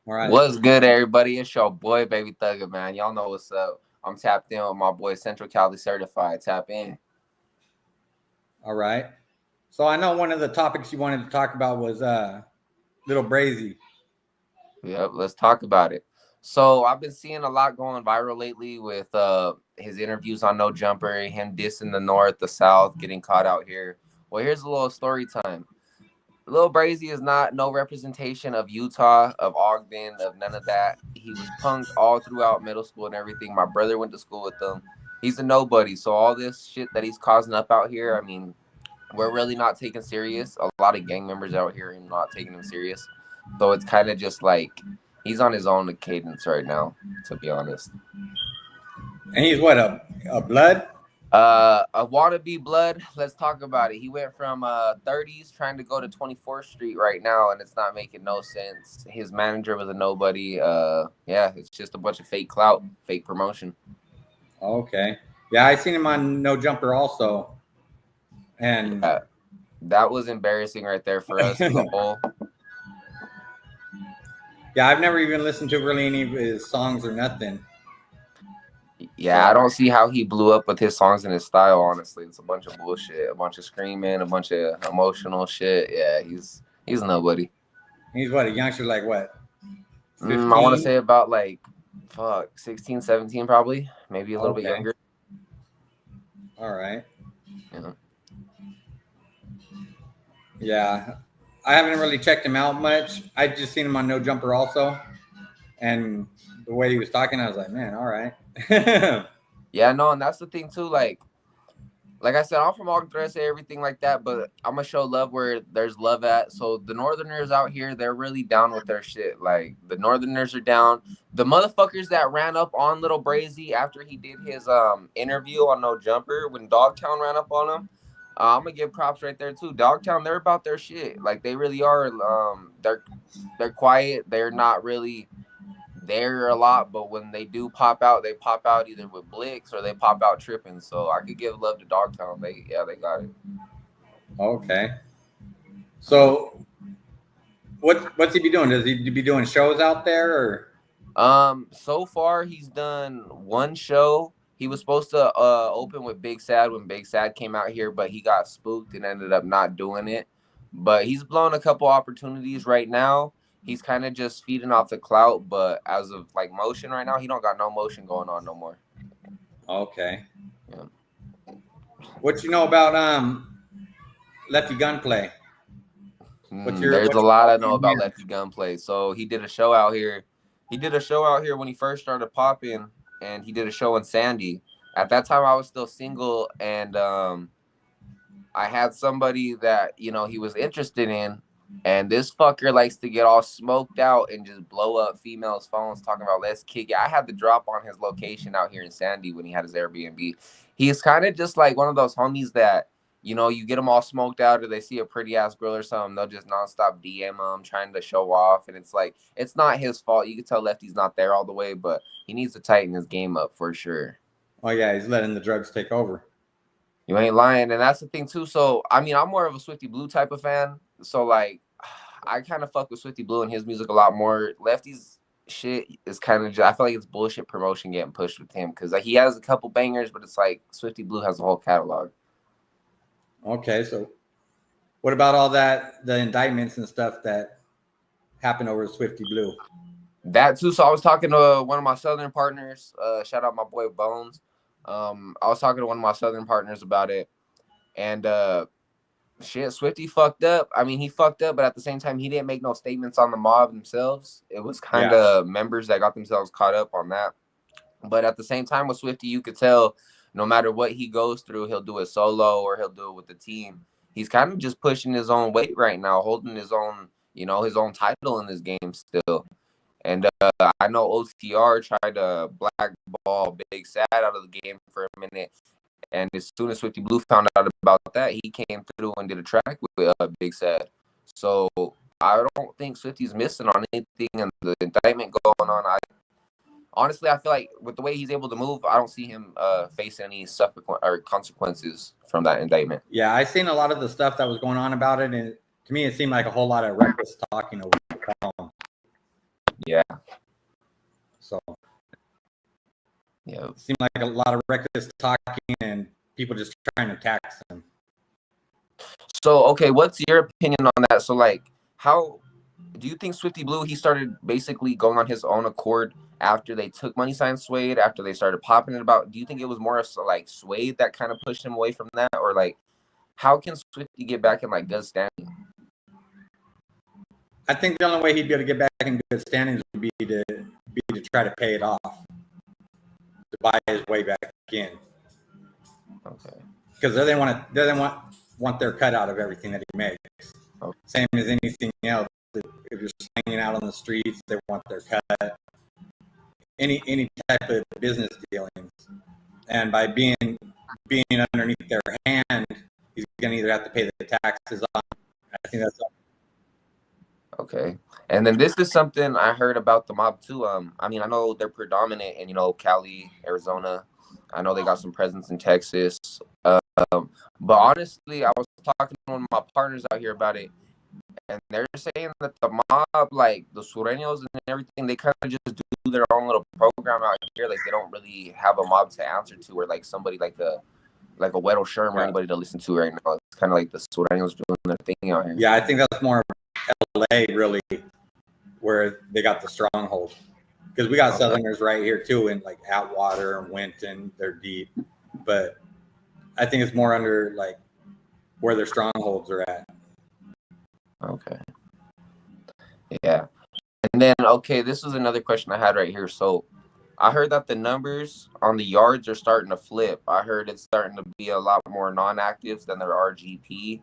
All right. What's good, everybody? It's your boy, Baby Thugga, man. Y'all know what's up. I'm tapped in with my boy, Central Cali Certified. Tap in. All right. So I know one of the topics you wanted to talk about was Little Brazy. Yep, let's talk about it. So I've been seeing a lot going viral lately with his interviews on No Jumper, him dissing the North, the South, getting caught out here. Well, here's a little story time. Lil Brazy is not no representation of Utah, of Ogden, of none of that. He was punked all throughout middle school and everything. My brother went to school with him. He's a nobody. So all this shit that he's causing up out here, I mean, we're really not taking serious. A lot of gang members out here are not taking him serious. So it's kind of just like he's on his own cadence right now, to be honest. And he's what, a blood? A wannabe blood. Let's talk about it. He went from 30s trying to go to 24th Street right now, and it's not making no sense. His manager was a nobody. Yeah, it's just a bunch of fake clout, fake promotion. Okay. Yeah, I seen him on No Jumper also. And yeah, that was embarrassing right there for us as a whole. Yeah, I've never even listened to really any of his songs or nothing. Yeah, I don't see how he blew up with his songs and his style, honestly. It's a bunch of bullshit, a bunch of screaming, a bunch of emotional shit. Yeah, he's nobody. He's what, a youngster, like what? I want to say about like, 16, 17 probably. Maybe a little bit younger. All right. Yeah. Yeah. I haven't really checked him out much. I just seen him on No Jumper also. And the way he was talking, I was like, man, all right. Yeah, no, and that's the thing too. Like I said, I'm from Ogden, everything like that, but I'm gonna show love where there's love at. So the Northerners out here, they're really down with their shit. Like the Northerners are down. The motherfuckers that ran up on Little Brazy after he did his interview on No Jumper, when Dogtown ran up on him, I'm gonna give props right there too. Dogtown, they're about their shit. Like they really are. They're quiet. They're not really there a lot, but when they do pop out, they pop out either with blicks or they pop out tripping. So I could give love to Dogtown. They got it. Okay. So what's he be doing? Does he be doing shows out there or? So far he's done one show. He was supposed to open with Big Sad when Big Sad came out here, but he got spooked and ended up not doing it. But he's blown a couple opportunities right now. He's kind of just feeding off the clout, but as of like motion right now, he don't got no motion going on no more. Okay. Yeah. What you know about Lefty Gunplay? There's a lot I know about Lefty Gunplay. So he did a show out here. He did a show out here when he first started popping, and he did a show in Sandy. At that time, I was still single, and I had somebody that he was interested in. And this fucker likes to get all smoked out and just blow up females' phones talking about let's kick it. I had to drop on his location out here in Sandy when he had his Airbnb. He's kind of just like one of those homies that, you get them all smoked out or they see a pretty ass girl or something, they'll just nonstop DM them trying to show off. And it's like, it's not his fault. You can tell Lefty's not there all the way, but he needs to tighten his game up for sure. Oh, yeah, he's letting the drugs take over. You ain't lying. And that's the thing too. So, I mean, I'm more of a Swifty Blue type of fan. So, like, I kind of fuck with Swifty Blue and his music a lot more. Lefty's shit is kind of, I feel like it's bullshit promotion getting pushed with him because he has a couple bangers, but it's like Swifty Blue has a whole catalog. Okay, so what about all that, the indictments and stuff that happened over Swifty Blue? That too. So I was talking to one of my Southern partners. Shout out my boy Bones. I was talking to one of my Southern partners about it, and shit, Swifty fucked up. I mean, he fucked up, but at the same time, he didn't make no statements on the mob themselves. It was kind of members that got themselves caught up on that. But at the same time with Swifty, you could tell no matter what he goes through, he'll do it solo or he'll do it with the team. He's kind of just pushing his own weight right now, holding his own, his own title in this game still. And I know OTR tried to blackball Big Sad out of the game for a minute. And as soon as Swifty Blue found out about that, he came through and did a track with Big Sad. So I don't think Swifty's missing on anything, and the indictment going on. Honestly, I feel like with the way he's able to move, I don't see him facing any subsequent or consequences from that indictment. Yeah, I seen a lot of the stuff that was going on about it, and to me, it seemed like a whole lot of reckless talking over the phone. seemed like a lot of reckless talking and people just trying to tax them. So, okay, what's your opinion on that? So, like, how do you think Swifty Blue, he started basically going on his own accord after they took Money Sign Suede, after they started popping it about? Do you think it was more so, like, Suede that kind of pushed him away from that? Or, like, how can Swifty get back in, like, good standing? I think the only way he'd be able to get back in good standings would be to try to pay it off, to buy his way back in. Okay. Because they want their cut out of everything that he makes. Okay. Same as anything else. If you're hanging out on the streets, they want their cut. Any type of business dealings, and by being underneath their hand, he's going to either have to pay the taxes on. I think that's all. Okay. And then this is something I heard about the mob too. I mean, I know they're predominant in, Cali, Arizona. I know they got some presence in Texas. But honestly, I was talking to one of my partners out here about it, and they're saying that the mob, like the Sureños and everything, they kind of just do their own little program out here. Like they don't really have a mob to answer to, or like somebody like a Weddle Sherm or anybody to listen to right now. It's kind of like the Sureños doing their thing out here. Yeah, I think that's more LA really, where they got the stronghold. Because we got Southerners right here too, in like Atwater and Winton, they're deep. But I think it's more under like where their strongholds are at. Okay. Yeah. And then, okay, this is another question I had right here. So I heard that the numbers on the yards are starting to flip. I heard it's starting to be a lot more non-actives than there are GP.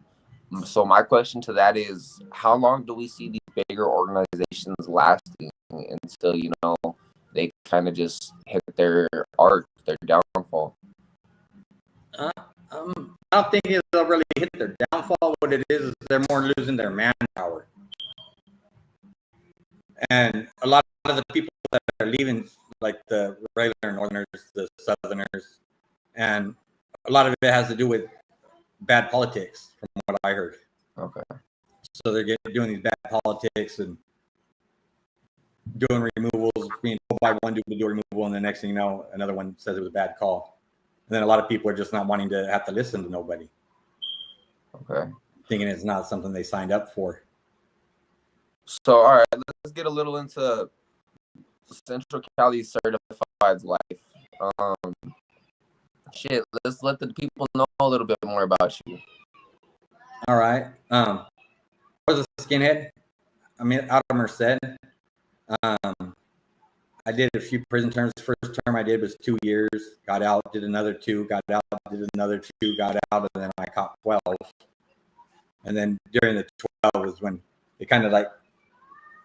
So my question to that is, how long do we see these bigger organizations lasting until, they kind of just hit their arc, their downfall? I don't think they'll really hit their downfall. What it is they're more losing their manpower. And a lot of the people that are leaving, like the regular Northerners, the Southerners, and a lot of it has to do with bad politics, from what I heard. Okay. So they're doing these bad politics and doing removals, being told by one dude to do a removal, and the next thing you know, another one says it was a bad call. And then a lot of people are just not wanting to have to listen to nobody. Okay. Thinking it's not something they signed up for. So, all right, let's get a little into Central Cali Certified's life. Let's let the people know a little bit more about you. All right. I was a skinhead. I mean, out of Merced. I did a few prison terms. The first term I did was 2 years. Got out, did another 2. Got out, did another 2. Got out, and then I caught 12. And then during the 12 was when it kind of like,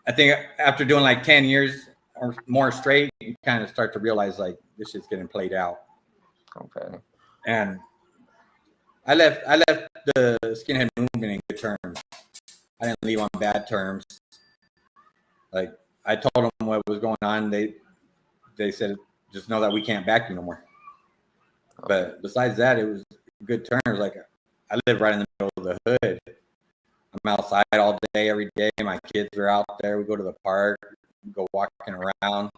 I think after doing like 10 years or more straight, you kind of start to realize like this shit's getting played out. Okay. And I left the skinhead movement in good terms. I didn't leave on bad terms. Like I told them what was going on. They said, just know that we can't back you no more. Okay. But besides that, it was good terms. Like I live right in the middle of the hood. I'm outside all day, every day. My kids are out there. We go to the park, go walking around.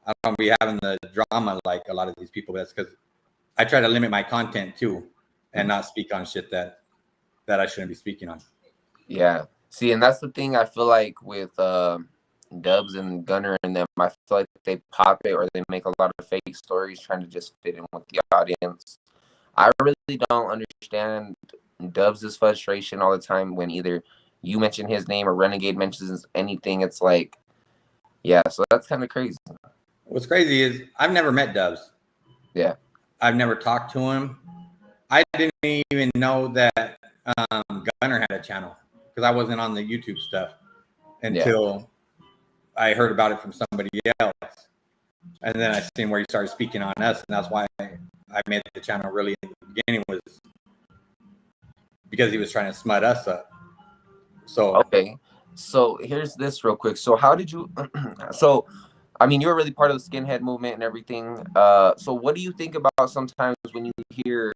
I don't be having the drama like a lot of these people. That's because I try to limit my content too, and not speak on shit that I shouldn't be speaking on. Yeah. See, and that's the thing I feel like with Dubs and Gunner and them. I feel like they pop it or they make a lot of fake stories trying to just fit in with the audience. I really don't understand Dubs' frustration all the time when either you mention his name or Renegade mentions anything. It's like, yeah, so that's kind of crazy. What's crazy is I've never met Dubs. Yeah. I've never talked to him. I didn't even know that Gunner had a channel because I wasn't on the YouTube stuff until I heard about it from somebody else. And then I seen where he started speaking on us, and that's why I made the channel really in the beginning, was because he was trying to smut us up. So okay. So here's this real quick. So how did you so I mean, you're really part of the skinhead movement and everything. So what do you think about sometimes when you hear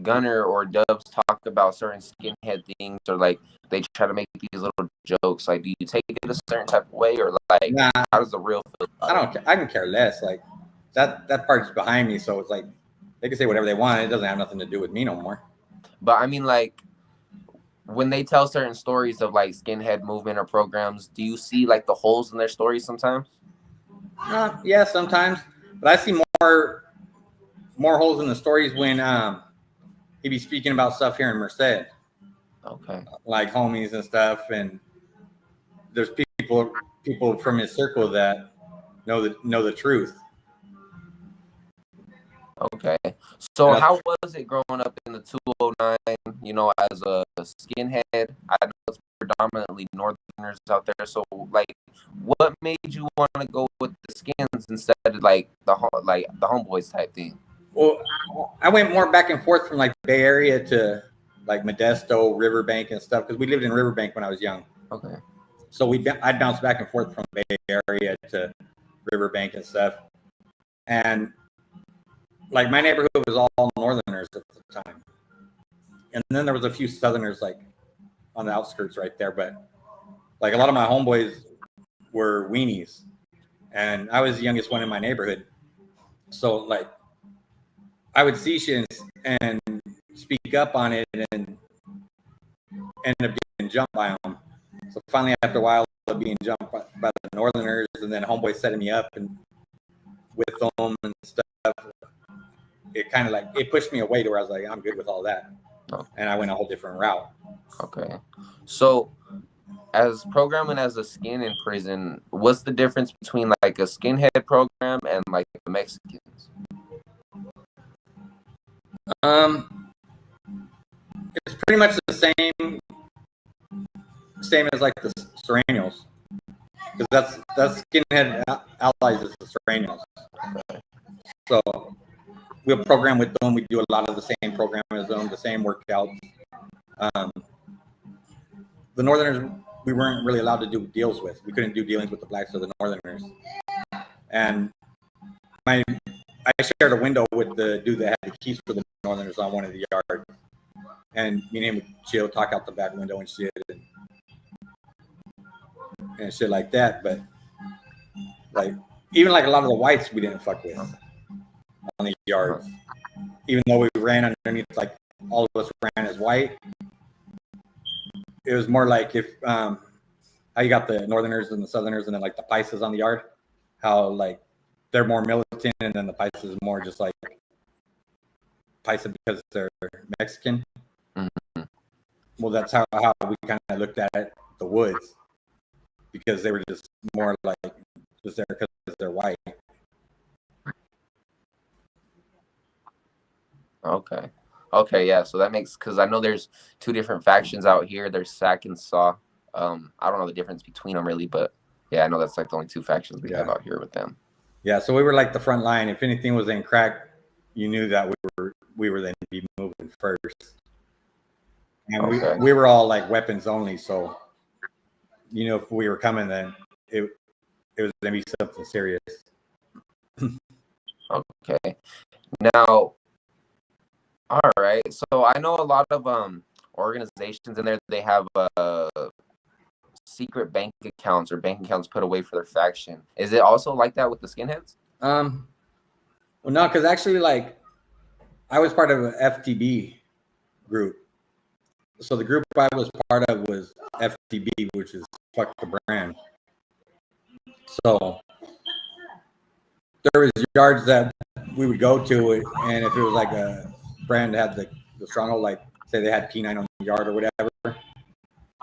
Gunner or Dubs talk about certain skinhead things, or like they try to make these little jokes? Like, do you take it a certain type of way, or like, nah, how does the real feel? I can care less. Like, that part's behind me. So it's like they can say whatever they want. It doesn't have nothing to do with me no more. But I mean, like, when they tell certain stories of like skinhead movement or programs, do you see like the holes in their stories sometimes? Yeah, sometimes. But I see more holes in the stories when he be speaking about stuff here in Merced. Okay. Like homies and stuff, and there's people from his circle that know the truth. Okay. So how was it growing up in the 209, as a skinhead? I know it's predominantly Northerners out there. So, like, what made you want to go with the skins instead of, like, the homeboys type thing? Well, I went more back and forth from, like, Bay Area to, like, Modesto, Riverbank and stuff, because we lived in Riverbank when I was young. Okay. So I'd bounce back and forth from Bay Area to Riverbank and stuff. And like my neighborhood was all Northerners at the time, and then there was a few Southerners like on the outskirts right there. But like a lot of my homeboys were weenies, and I was the youngest one in my neighborhood. So like I would see shit and speak up on it, and end up getting jumped by them. So finally, after a while of being jumped by the Northerners, and then homeboys setting me up and with them and stuff, it kind of like it pushed me away to where I was like, I'm good with all that, and I went a whole different route. Okay. So, as programming as a skin in prison, what's the difference between like a skinhead program and like the Mexicans? It's pretty much the same as like the Serranos, because that's skinhead allies is the Serranos. So we'll program with them. We do a lot of the same program as them, the same workouts. The Northerners, we weren't really allowed to do deals with. We couldn't do dealings with the blacks or the Northerners. And I shared a window with the dude that had the keys for the Northerners on one of the yards. And me and him would chill, talk out the back window and shit, and shit like that. But like even like a lot of the whites we didn't fuck with on the yards. Even though we ran underneath, like all of us ran as white. It was more like if how you got the Northerners and the Southerners and then like the Paisas on the yard, how like they're more militant and then the Paisas is more just like Paisa because they're Mexican. Mm-hmm. Well, that's how we kind of looked at it, the Woods, because they were just more like just there because they're white. Okay, yeah. So that makes, because I know there's two different factions out here. There's Sac and Saw. I don't know the difference between them really, but yeah, I know that's like the only two factions we have out here with them. Yeah, so we were like the front line. If anything was in crack, you knew that we were then be moving first. And we were all like weapons only, so you know if we were coming, then it was gonna be something serious. Okay. Now, all right. So I know a lot of organizations in there. They have secret bank accounts or bank accounts put away for their faction. Is it also like that with the skinheads? Well, no, because actually, like, I was part of an FTB group. So the group I was part of was FTB, which is Fuck the Brand. So there was yards that we would go to, and if it was like a brand that had the stronghold, like say they had P9 on the yard or whatever,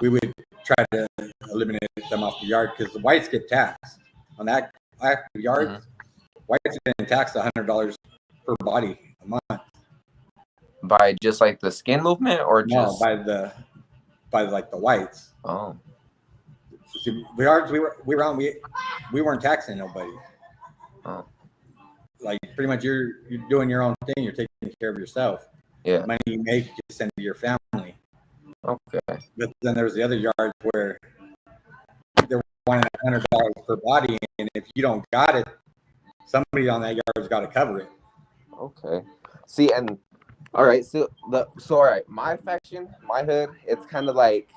we would try to eliminate them off the yard because the whites get taxed on that active yards. Mm-hmm. Whites get taxed $100 per body a month. By just like the skin movement, or just by like the whites. Oh, see, the yards we were on, we weren't taxing nobody. Oh, like pretty much you're doing your own thing. You're taking care of yourself. Yeah, money you make you send to your family. Okay. But then there's the other yards where they're wanting $100 per body, and if you don't got it, somebody on that yard's got to cover it. Okay. See, and all right, so all right, my faction, my hood, it's kind of like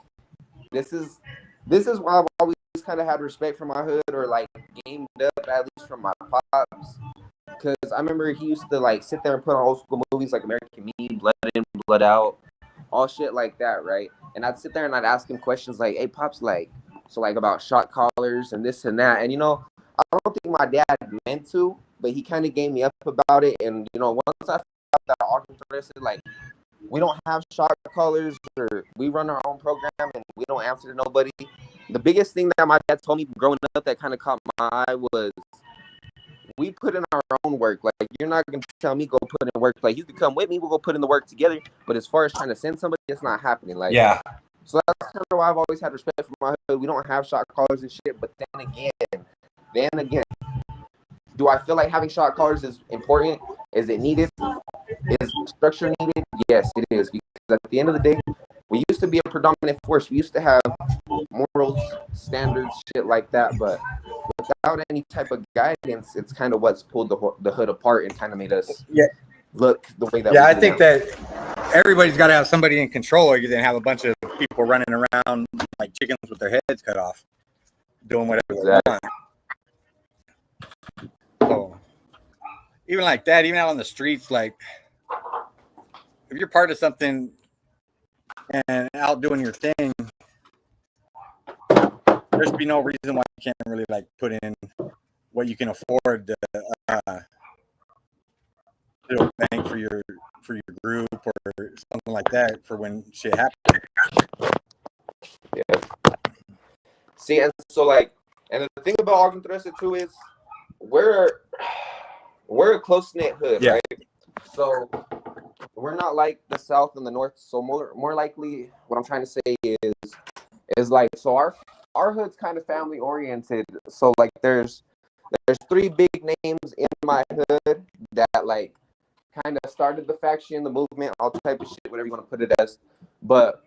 this is why I've always kind of had respect for my hood, or like gamed up at least from my pops. because I remember he used to like sit there and put on old school movies like American Me, Blood In, Blood Out, all shit like that, right? And I'd sit there and I'd ask him questions like, "Hey, pops, like, so like about shot callers and this and that." And I don't think my dad meant to, but he kind of gave me up about it. And once I found out that Ogden said like, we don't have shot callers, or we run our own program and we don't answer to nobody. The biggest thing that my dad told me growing up that kind of caught my eye was, we put in our own work. Like, you're not going to tell me go put in work. Like, you could come with me, we'll go put in the work together. But as far as trying to send somebody, it's not happening. Like, yeah. So that's kind of why I've always had respect for my hood. We don't have shot callers and shit. But then again, do I feel like having shot callers is important? Is it needed? Is structure needed? Yes, it is. Because at the end of the day, we used to be a predominant force. We used to have morals, standards, shit like that. But without any type of guidance, it's kind of what's pulled the hood apart and kind of made us look the way that we do. I think that everybody's got to have somebody in control, or you're going to have a bunch of people running around like chickens with their heads cut off, doing whatever they want. So even like that, even out on the streets, like if you're part of something and out doing your thing, there should be no reason why you can't really like put in what you can afford to do a bank for your group or something like that for when shit happens. Yeah. See, and so like, and the thing about Ogden too is we're a close-knit hood, right? So we're not like the South and the North. So more likely, what I'm trying to say is like, so our hood's kind of family oriented. So like, there's three big names in my hood that like kind of started the faction, the movement, all type of shit, whatever you want to put it as. But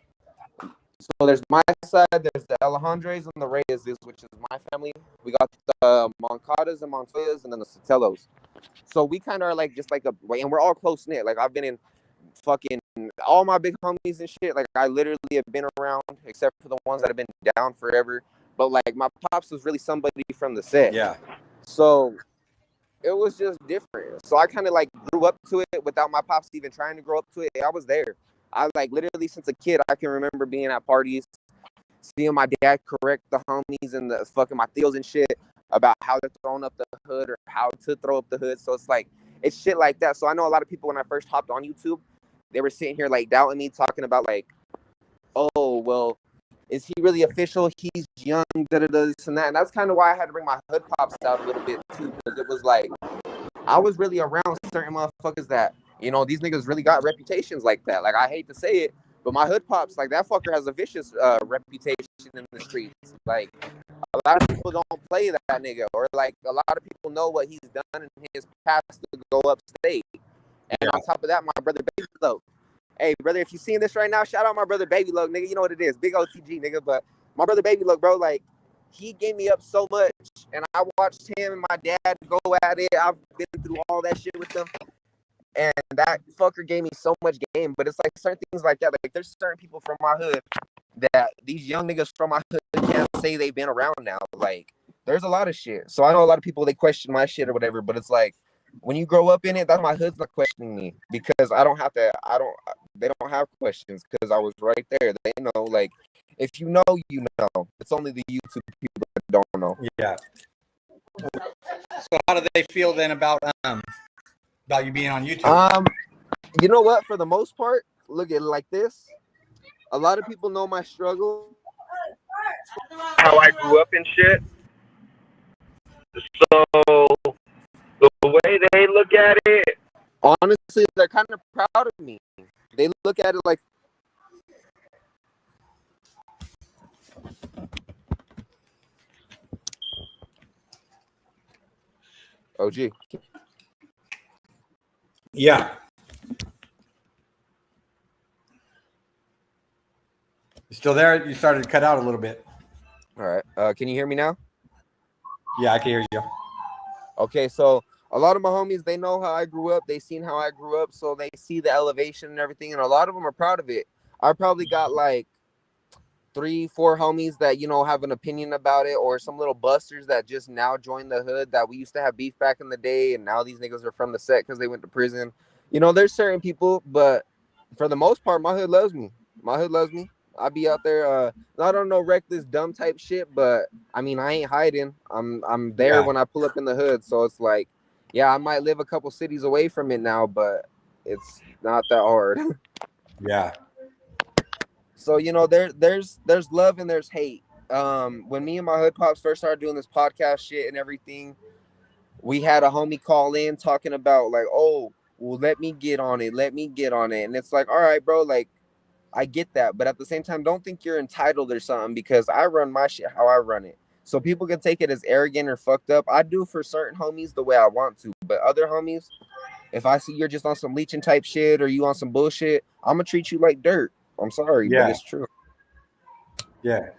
so there's my side, there's the Alejandres and the Reyes, which is my family. We got the Moncadas and Montoyas, and then the Sotelos. So we kind of are like just like and we're all close knit. Like, I've been in fucking all my big homies and shit. Like, I literally have been around, except for the ones that have been down forever. But like, my pops was really somebody from the set. Yeah. So it was just different. So I kind of like grew up to it without my pops even trying to grow up to it. I was there. I like literally since a kid, I can remember being at parties, seeing my dad correct the homies and the fucking my tios and shit about how they're throwing up the hood or how to throw up the hood. So it's like, it's shit like that. So I know a lot of people when I first hopped on YouTube, they were sitting here like doubting me, talking about like, oh, well, is he really official? He's young, this and that. And that's kind of why I had to bring my hood pops out a little bit too, because it was like, I was really around certain motherfuckers that, these niggas really got reputations like that. Like, I hate to say it, but my hood pops, like, that fucker has a vicious reputation in the streets. Like, a lot of people don't play that nigga, or like a lot of people know what he's done in his past to go upstate. And on top of that, my brother Baby Low. Hey, brother, if you seeing this right now, shout out my brother Baby Low, nigga. You know what it is, big OTG, nigga. But my brother Baby Low, bro, like, he gave me up so much, and I watched him and my dad go at it. I've been through all that shit with them, and that fucker gave me so much game. But it's like certain things like that. Like, there's certain people from my hood that these young niggas from my hood can't say they've been around now. Like, there's a lot of shit. So I know a lot of people, they question my shit or whatever, but it's like, when you grow up in it, that's my hood's not questioning me, because they don't have questions, because I was right there. They know, like, if you know, you know. It's only the YouTube people that don't know. Yeah. So how do they feel then about you being on YouTube? You know what? For the most part, look at it like this. A lot of people know my struggle, how I grew up and shit. So the way they look at it, honestly, they're kind of proud of me. They look at it like, OG. Yeah. You still there? You started to cut out a little bit. All right. Can you hear me now? Yeah, I can hear you. Okay, so a lot of my homies, they know how I grew up. They seen how I grew up, so they see the elevation and everything, and a lot of them are proud of it. I probably got like 3-4 homies that, you know, have an opinion about it, or some little busters that just now joined the hood that we used to have beef back in the day, and now these niggas are from the set because they went to prison. You know, there's certain people, but for the most part, my hood loves me. My hood loves me. I be out there, not on no reckless dumb type shit, but I mean, I ain't hiding. I'm there Yeah. when I pull up in the hood, so it's like, yeah, I might live a couple cities away from it now, but it's not that hard. Yeah. So, you know, there's love and there's hate. When me and my hood pops first started doing this podcast shit and everything, we had a homie call in talking about like, oh, well, let me get on it, and it's like, all right, bro, like, I get that, but at the same time, don't think you're entitled or something, because I run my shit how I run it. So people can take it as arrogant or fucked up. I do for certain homies the way I want to, but other homies, if I see you're just on some leeching type shit or you on some bullshit, I'm gonna treat you like dirt. I'm sorry, but Yeah. it's true. Yeah.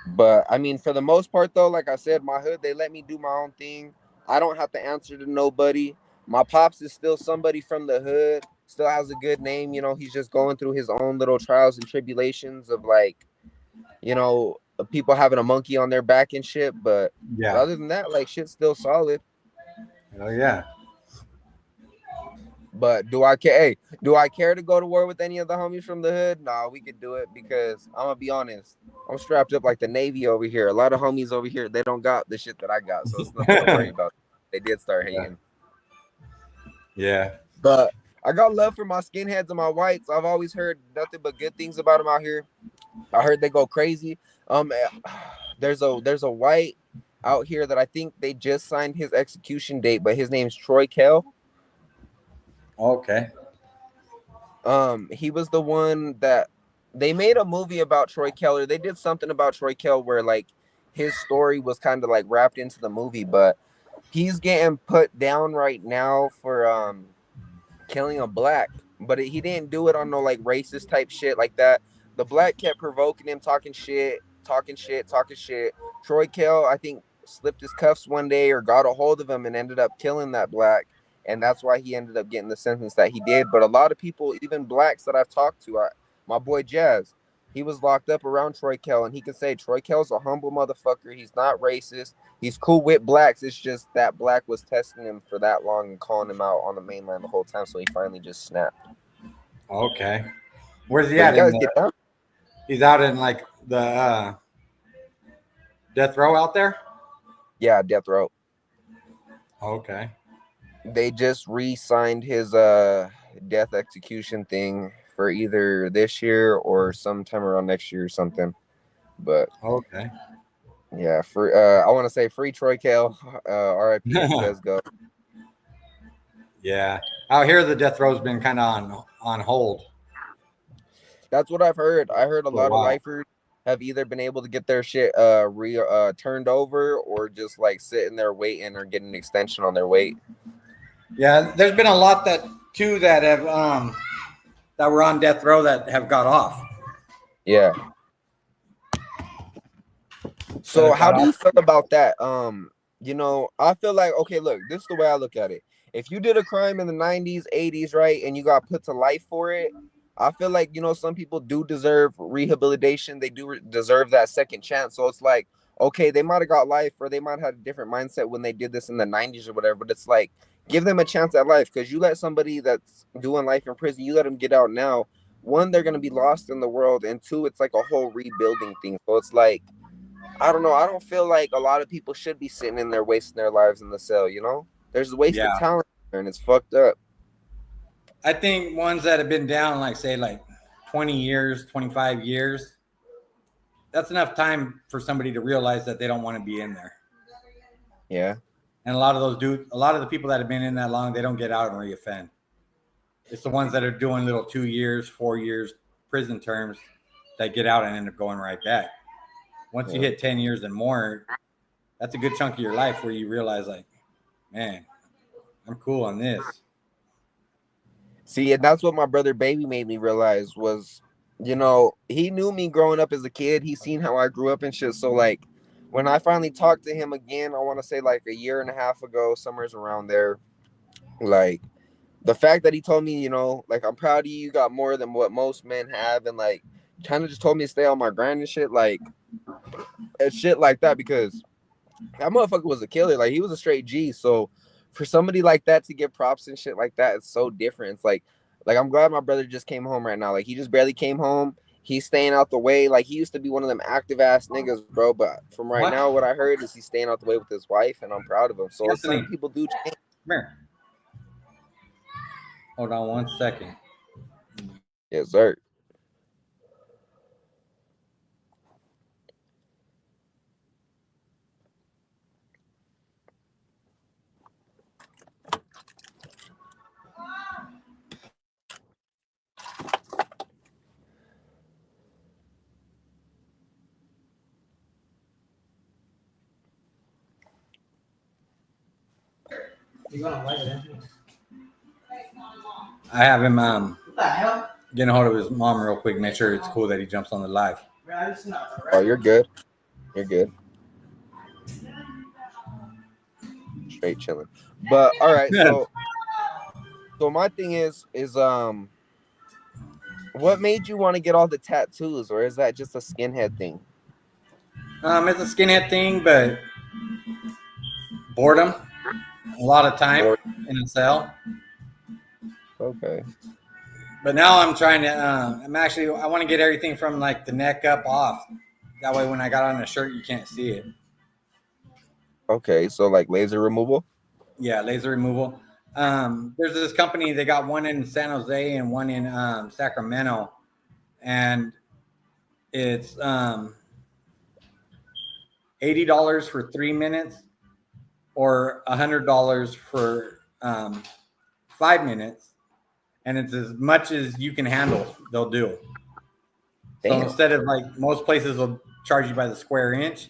But I mean, for the most part, though, like I said, my hood, they let me do my own thing. I don't have to answer to nobody. My pops is still somebody from the hood, still has a good name. You know, he's just going through his own little trials and tribulations of like, you know, people having a monkey on their back and shit. But Yeah. other than that, like, shit's still solid. Oh yeah. But do I care? Hey, do I care to go to war with any of the homies from the hood? Nah, we could do it, because I'm gonna be honest. I'm strapped up like the Navy over here. A lot of homies over here, they don't got the shit that I got, so it's nothing to worry about. They did start Yeah. hating, Yeah. but I got love for my skinheads and my whites. I've always heard nothing but good things about them out here. I heard they go crazy. There's a white out here that I think they just signed his execution date, but his name's Troy Kell. Okay. He was the one that they made a movie about Troy Keller. They did something about Troy Kell where like his story was kind of like wrapped into the movie, but he's getting put down right now for killing a black, but he didn't do it on no like racist type shit like that. The black kept provoking him, talking shit, talking shit, talking shit. Troy Kell, I think, slipped his cuffs one day or got a hold of him and ended up killing that black, and that's why he ended up getting the sentence that he did. But a lot of people, even blacks that I've talked to, my boy Jazz, he was locked up around Troy Kell, and he could say Troy Kell's a humble motherfucker. He's not racist. He's cool with blacks. It's just that black was testing him for that long and calling him out on the mainland the whole time, so he finally just snapped. Okay. Where's he But you at? guys get down? He's out in like the death row out there. Yeah, death row. Okay. They just re-signed his death execution thing for either this year or sometime around next year or something. But Okay. yeah, for I want to say free Troy Kell, RIP if he does go. Yeah. Out here, the death row's been kind of on hold That's what I've heard. I heard a for a lot of while. lifers have either been able to get their shit turned over, or just like sitting there waiting or getting an extension on their wait. Yeah, there's been a lot that have that were on death row that have got off. Yeah. That So have how got do you off. feel about that? You know, I feel like, okay, look, this is the way I look at it. If you did a crime in the 90s, 80s, right, and you got put to life for it, I feel like, you know, some people do deserve rehabilitation. They do deserve that second chance. So it's like, okay, they might have got life, or they might have had a different mindset when they did this in the 90s or whatever, but it's like, give them a chance at life, because you let somebody that's doing life in prison, you let them get out now. One, they're going to be lost in the world. And two, it's like a whole rebuilding thing. So it's like, I don't know. I don't feel like a lot of people should be sitting in there wasting their lives in the cell, you know? There's wasted Yeah, talent there, and it's fucked up. I think ones that have been down, like say, like 20 years, 25 years. That's enough time for somebody to realize that they don't want to be in there. Yeah. And a lot of those dudes, a lot of the people that have been in that long, they don't get out and reoffend. It's the ones that are doing little 2 years, 4 years prison terms that get out and end up going right back. Once you Yeah. hit 10 years and more, that's a good chunk of your life where you realize, like, man, I'm cool on this. See, and that's what my brother Baby made me realize was, you know, he knew me growing up as a kid. He seen how I grew up and shit. So, like, when I finally talked to him again, I want to say like a year and a half ago, somewhere's around there, like, the fact that he told me, you know, like, I'm proud of you, you got more than what most men have, and like, kind of just told me to stay on my grind and shit, like and shit like that, because that motherfucker was a killer. Like he was a straight G. So for somebody like that to get props and shit like that, it's so different. It's like I'm glad my brother just came home right now. Like he just barely came home. He's staying out the way. Like he used to be one of them active ass niggas, bro. But from right now, what I heard is he's staying out the way with his wife, and I'm proud of him. So Anthony, some people do change. come here. Hold on 1 second. Yes, sir. You gonna light it, Anthony? I have him What the hell? getting a hold of his mom real quick. Make sure it's cool that he jumps on the live. Oh, you're good. You're good. Straight chilling. But all right, so my thing is what made you want to get all the tattoos, or is that just a skinhead thing? It's a skinhead thing, but boredom. A lot of time in a cell. Okay. But now I'm trying to. I want to get everything from like the neck up off. That way, when I got on a shirt, you can't see it. Okay, so like laser removal? Yeah, laser removal. There's this company. They got one in San Jose and one in Sacramento, and it's $80 for 3 minutes, or $100 for 5 minutes, and it's as much as you can handle. They'll do. Damn. So instead of like most places will charge you by the square inch,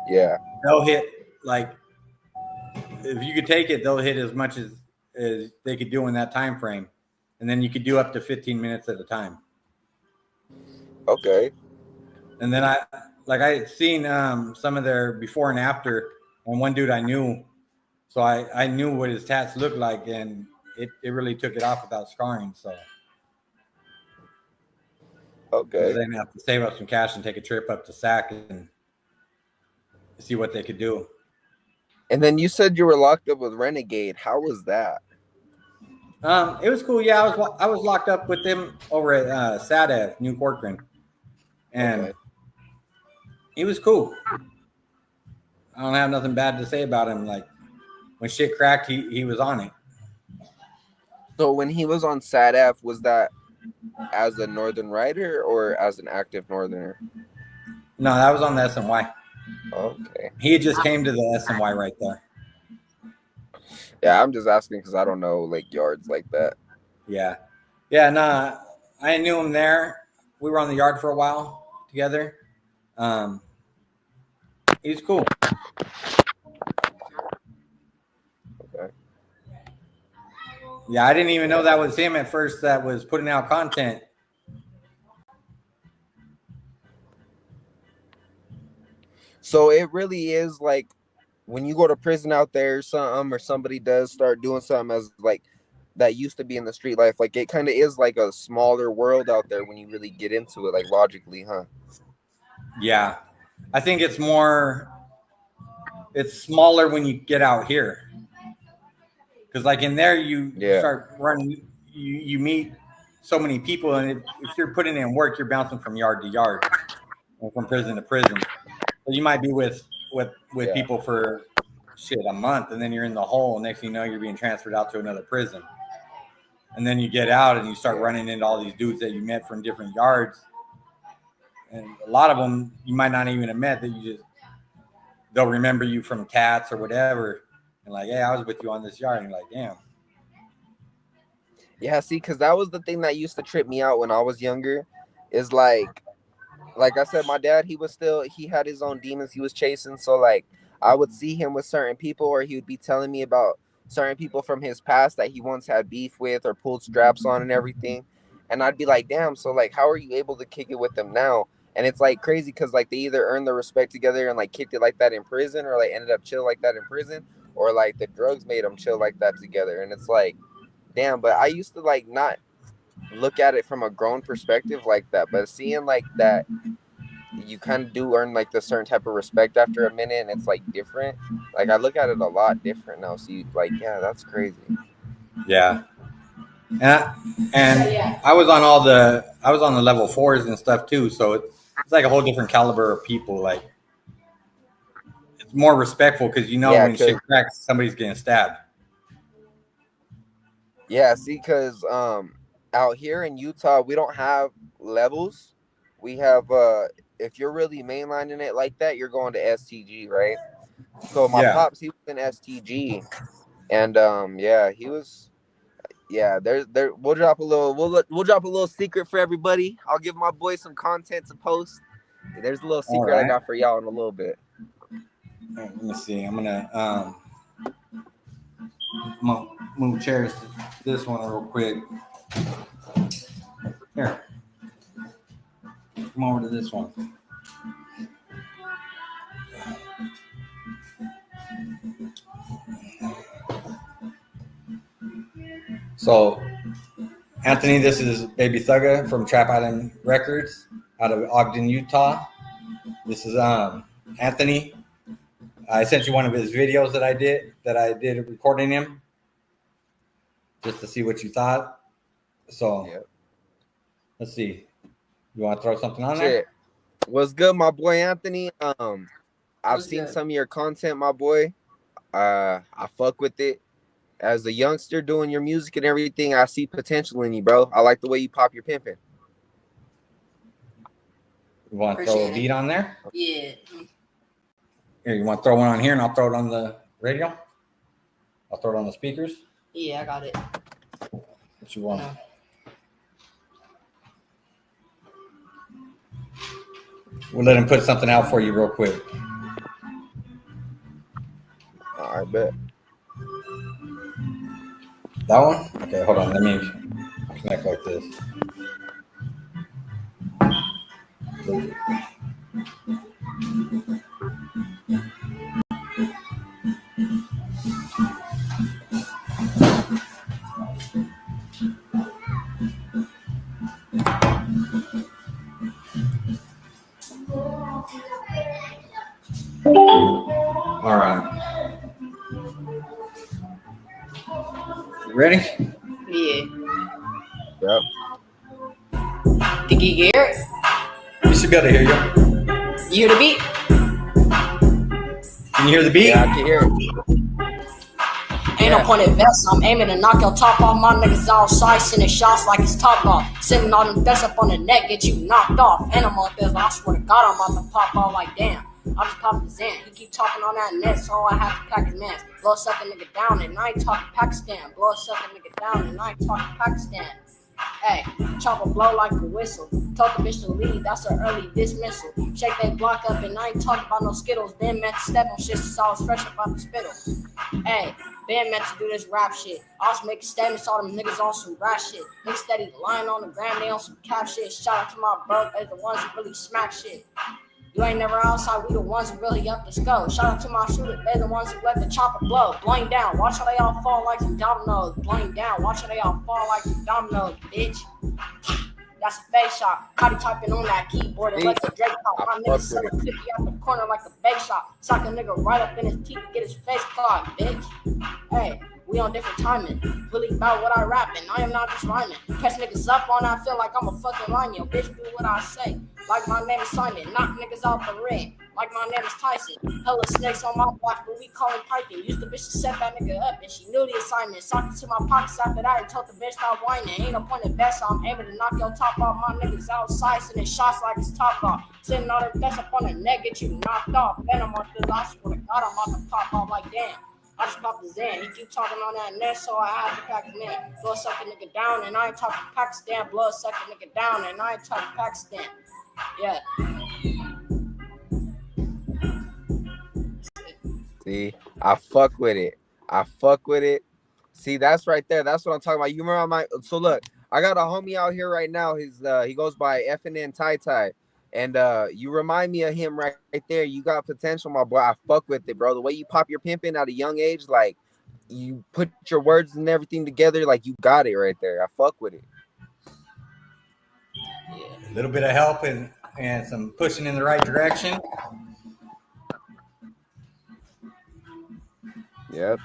Yeah. they'll hit like if you could take it, they'll hit as much as they could do in that time frame, and then you could do up to 15 minutes at a time. Okay. And then I seen some of their before and after, and one dude I knew, so I knew what his tats looked like, and it really took it off without scarring. So Okay. then have to save up some cash and take a trip up to Sac and see what they could do. And then you said you were locked up with Renegade. How was that? It was cool. Yeah, I was locked up with them over at Sadev, New Corcoran, and he was cool. I don't have nothing bad to say about him. Like when shit cracked, he was on it. So when he was on SADF, was that as a Northern Rider or as an active Northerner? No, that was on the SNY. Okay. He just came to the SNY right there. Yeah, I'm just asking because I don't know like yards like that. Yeah. Nah, I knew him there. We were on the yard for a while together. He's cool. Okay. Yeah, I didn't even know that was him at first that was putting out content. So it really is like when you go to prison out there, or somebody does start doing something as like that used to be in the street life, like it kind of is like a smaller world out there when you really get into it, like logically, huh? Yeah, I think it's smaller when you get out here, because like in there you start running, you meet so many people, and if you're putting in work, you're bouncing from yard to yard, or from prison to prison. So you might be with people for a month, and then you're in the hole. Next thing you know, you're being transferred out to another prison, and then you get out and you start running into all these dudes that you met from different yards, and a lot of them you might not even have met, that they'll remember you from tats or whatever, and like, hey, I was with you on this yard, and you're like, damn. Yeah, see, because that was the thing that used to trip me out when I was younger, is like I said, my dad, he had his own demons he was chasing. So like I would see him with certain people, or he would be telling me about certain people from his past that he once had beef with or pulled straps on and everything. And I'd be like, damn, so like how are you able to kick it with them now? And it's like crazy because like they either earned the respect together and like kicked it like that in prison, or like ended up chill like that in prison, or like the drugs made them chill like that together. And it's like, damn, but I used to like not look at it from a grown perspective like that, but seeing like that, you kind of do earn like the certain type of respect after a minute, and it's like different. Like I look at it a lot different now. See, like yeah, that's crazy. Yeah. And I was on the level 4s and stuff too, so it's like a whole different caliber of people. Like it's more respectful because Yeah, when shit cracks, somebody's getting stabbed. yeah. See, because out here in Utah, we don't have levels. We have if you're really mainlining it like that, you're going to STG, right? So my Yeah. pops, he was in STG, and yeah, he was. Yeah, there. We'll drop a little. We'll drop a little secret for everybody. I'll give my boy some content to post. There's a little All secret I right. got for y'all in a little bit. Let me see. I'm gonna move chairs to this one real quick. Here, come over to this one. So, Anthony, this is Baby Thugga from Trap Island Records out of Ogden, Utah. This is Anthony. I sent you one of his videos that I did recording him just to see what you thought. So, Yep. Let's see. You want to throw something on Shit. there? What's good, my boy Anthony? I've What's seen good? some of your content, my boy. I fuck with it. As a youngster doing your music and everything, I see potential in you, bro. I like the way you pop your pimping. You want to throw a Appreciate beat on there? Yeah. Here, you want to throw one on here and I'll throw it on the radio? I'll throw it on the speakers. Yeah, I got it. What you want? No. We'll let him put something out for you real quick. I bet. That one? Okay, hold on. Let me connect like this. All right. Ready? Yeah. Yep. Think you can hear it? We should be able to hear you. You hear the beat? Can you hear the beat? Yeah, I can hear it. Ain't no point in vest. I'm aiming to knock your top off. My niggas outside sending shots like it's top off. Sending all them vests up on the neck, get you knocked off. Animal bill, I swear to God, I'm about to pop out like damn. I just popped the Zan. He keep talking on that net, so I have to pack his mans. Blow a sucker nigga down, and I ain't talking Pakistan. Blow a sucker nigga down, and I ain't talking Pakistan. Hey, chopper blow like a whistle. Told the bitch to leave, that's an early dismissal. Shake they block up, and I ain't talking about no Skittles. Been meant to step on shit since I was fresh up out the spittle. Hey, been meant to do this rap shit. I was making statements, all them niggas on some rap shit. Niggas steady lying on the ground, they on some cap shit. Shout out to my bro, they the ones who really smack shit. You ain't never outside, we the ones who really up the scope. Shout out to my shooter, they the ones who let the chopper blow. Blowing down, watch how they all fall like some dominoes. Blowing down, watch how they all fall like some dominoes, bitch. That's a face shot. Cotty typing on that keyboard and let the Drake talk. My nigga selling 50 out the corner like a bake shop. Sock a nigga right up in his teeth to get his face clogged, bitch. Hey, we on different timing. Really about what I rapping. I am not just rhyming. Catch niggas up on, I feel like I'm a fucking lion. Yo, bitch, do what I say. Like my name is Simon. Knock niggas out the ring. Like my name is Tyson. Hella snakes on my block, but we call him Python. Used the bitch to set that nigga up, and she knew the assignment. Socked to my pockets after that and told the bitch stop whining. Ain't no point in best, so I'm aiming to knock your top off. My niggas outside sending shots like it's top off. Sitting all their best up on the neck, get you knocked off. Then I'm on this, I swear to God, I'm about to pop off like damn. I just popped the Zan. He keep talking on that net, so I have to pack his man. Blow a sucker nigga down, and I ain't talking Pakistan. Blow a sucker nigga down, and I ain't talking Pakistan. Yeah. See, I fuck with it. I fuck with it. See, that's right there. That's what I'm talking about. You remember my? So look, I got a homie out here right now. He goes by FNN Tai Tai, and you remind me of him right there. You got potential, my boy. I fuck with it, bro. The way you pop your pimping at a young age, like you put your words and everything together, like you got it right there. I fuck with it. A little bit of help and some pushing in the right direction. Yep.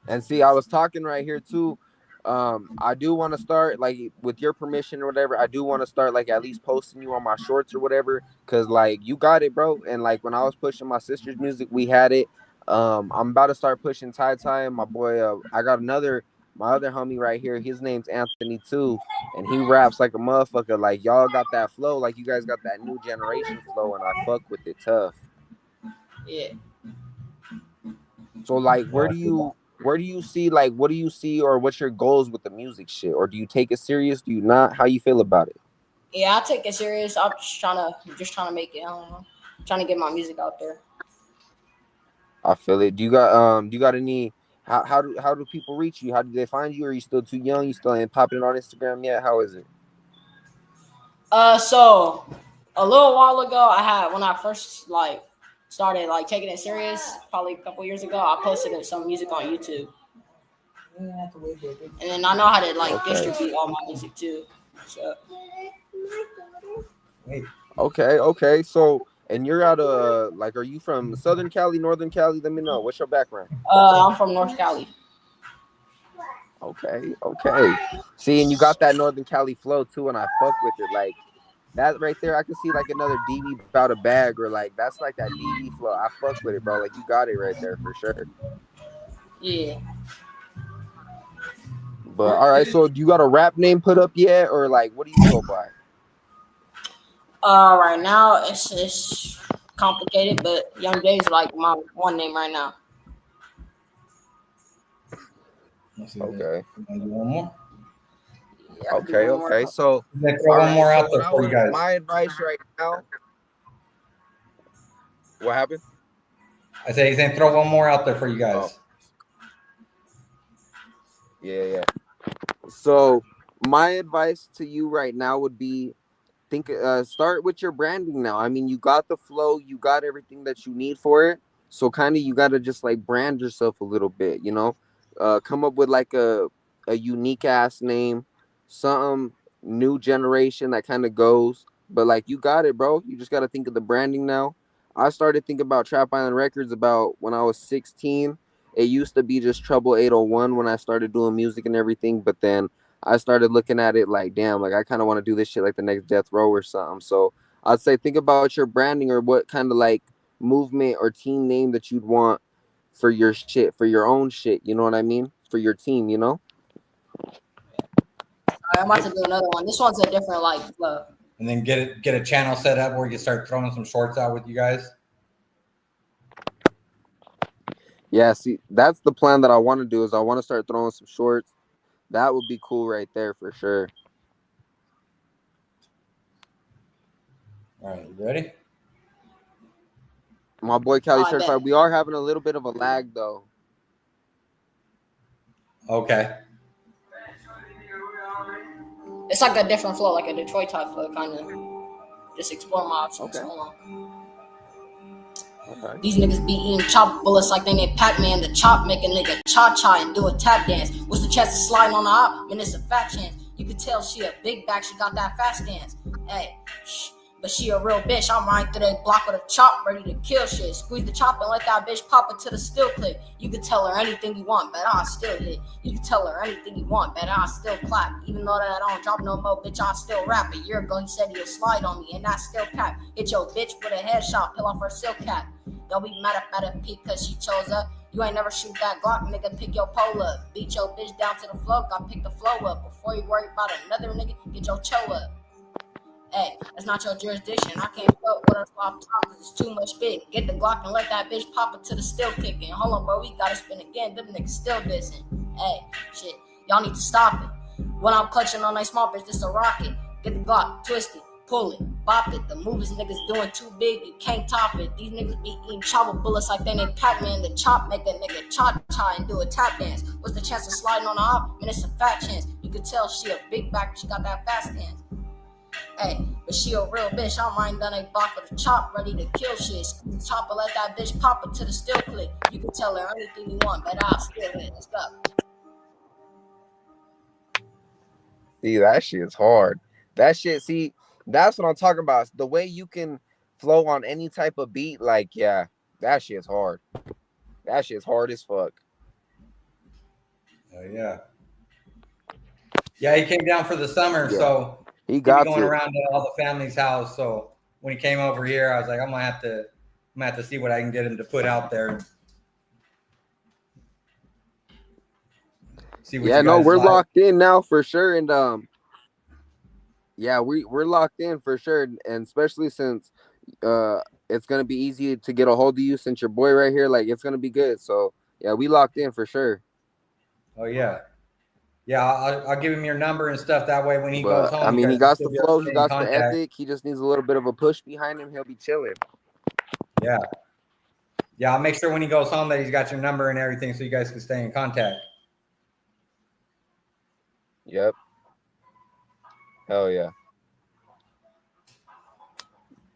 And see, I was talking right here too. I do want to start, like, with your permission or whatever. I do want to start, like, at least posting you on my shorts or whatever, cause like you got it, bro. And like when I was pushing my sister's music, we had it. I'm about to start pushing Ty Ty and my boy. I got my other homie right here. His name's Anthony too, and he raps like a motherfucker. Like y'all got that flow, like you guys got that new generation flow, and I fuck with it tough. Yeah. So like, where do you see, like, what do you see, or what's your goals with the music shit, or do you take it serious? Do you not? How you feel about it? Yeah, I take it serious. I'm just trying to make it. I don't know. Trying to get my music out there. I feel it. Do you got any? How do people reach you? How do they find you? Are you still too young? You still ain't popping it on Instagram yet? How is it? So a little while ago, when I first like started like taking it serious, probably a couple years ago, I posted some music on YouTube, and then I know how to like distribute all my music too. So. Okay. So, and you're out of like, are you from Southern Cali, Northern Cali? Let me know. What's your background? I'm from North Cali. Okay. See, and you got that Northern Cali flow too, and I fuck with it. Like that right there, I can see like another DB about a bag, or like that's like that DB flow. I fuck with it, bro. Like you got it right there for sure. Yeah. But all right, so do you got a rap name put up yet, or like what do you go by? Right now it's complicated, but Young Jay's like my one name right now. Okay. Do one more. Yeah, okay. So throw one more out there for you guys. My advice right now. What happened? I say he's gonna throw one more out there for you guys. Yeah. So my advice to you right now would be start with your branding now. I mean, you got the flow, you got everything that you need for it. So kind of you got to just like brand yourself a little bit, you know, come up with like a unique ass name, something new generation that kind of goes, but like you got it, bro. You just got to think of the branding now. I started thinking about Trap Island Records about when I was 16. It used to be just Trouble 801 when I started doing music and everything, but then I started looking at it like, damn, like I kind of want to do this shit like the next Death Row or something. So I'd say think about your branding or what kind of like movement or team name that you'd want for your shit, for your own shit. You know what I mean? For your team, you know? I'm about to do another one. This one's a different like flow. And then get a channel set up where you start throwing some shorts out with you guys. Yeah, see, that's the plan that I want to do is I want to start throwing some shorts. That would be cool right there for sure. All right, you ready? My boy Cali certified. We are having a little bit of a lag though. Okay. It's like a different flow, like a Detroit type flow, kind of. Just explore my options. Okay. Hold on. Okay. These niggas be eating chop bullets like they named Pac-Man. The chop make a nigga cha-cha and do a tap dance. What's the chance of sliding on the op? Man, it's a fat chance. You can tell she a big back, she got that fast dance. Hey, but she a real bitch. I'm riding through that block with a chop, ready to kill shit. Squeeze the chop and let that bitch pop into the still clip. You can tell her anything you want, but I'll still hit. You can tell her anything you want, but I'll still clap. Even though that I don't drop no more, bitch, I'll still rap. A year ago, he said he'll slide on me, and I still cap. Hit your bitch with a headshot, peel off her silk cap. Don't be mad at a peak cause she chose up. You ain't never shoot that Glock, nigga, pick your pole up. Beat your bitch down to the floor, gotta pick the flow up. Before you worry about another nigga, get your cho up. Hey, that's not your jurisdiction. I can't fuck with her flop top cause it's too much spit. Get the Glock and let that bitch pop it to the still kicking. Hold on, bro, we gotta spin again. Them niggas still dissing. Hey, shit, y'all need to stop it. When I'm clutching on that small bitch, this a rocket. Get the Glock, twist it. Pull it, bop it. The movies niggas doing too big, you can't top it. These niggas be eating chopper bullets like they named Pac-Man. The chop make a nigga cha-cha and do a tap dance. What's the chance of sliding on the op? Man, it's a fat chance. You can tell she a big back, she got that fast dance. Hey, but she a real bitch. I'm riding down a block with a chop, ready to kill shit. Squeeze chopper, let that bitch pop it to the still click. You can tell her anything you want, but I'll still hit. Let's go. See, that shit is hard. That shit, see, That's what I'm talking about. The way you can flow on any type of beat, like, yeah, that shit's hard. That shit's hard as fuck. Oh yeah. Yeah, he came down for the summer, Yeah. so He he'd be got going to. around to all the family's house. So when he came over here, I was like, I'm gonna have to see what I can get him to put out there. See what Yeah, you no, guys we're like. locked in now for sure. And yeah, we're locked in for sure. And especially since it's gonna be easy to get a hold of you since your boy right here, like it's gonna be good. So yeah, we locked in for sure. Oh yeah. Yeah, I'll give him your number and stuff. That way, when he goes But I home, you mean, guys he can got still the be able to flow, he stay in got the contact. ethic. He just needs a little bit of a push behind him. He'll be chilling. Yeah. Yeah, I'll make sure when he goes home that he's got your number and everything so you guys can stay in contact. Yep. Hell yeah.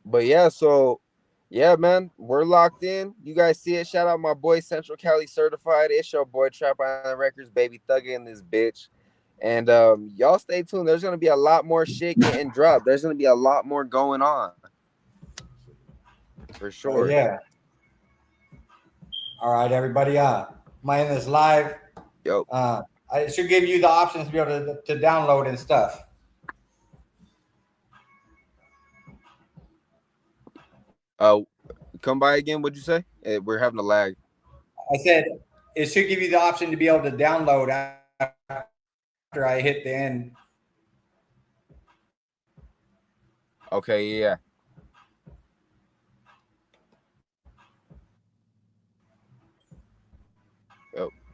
But yeah, so yeah, man, we're locked in. You guys see it. Shout out my boy Central Cali Certified. It's your boy Trap Island Records, baby Thugga in this bitch. And y'all stay tuned. There's gonna be a lot more shit getting dropped. There's gonna be a lot more going on. For sure. Oh, yeah. All right, everybody. My end this live. Yo. I should give you the options to be able to download and stuff. Come by again. What'd you say? We're having a lag. I said it should give you the option to be able to download after I hit the end. Okay, yeah.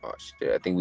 Oh shit! I think we lost.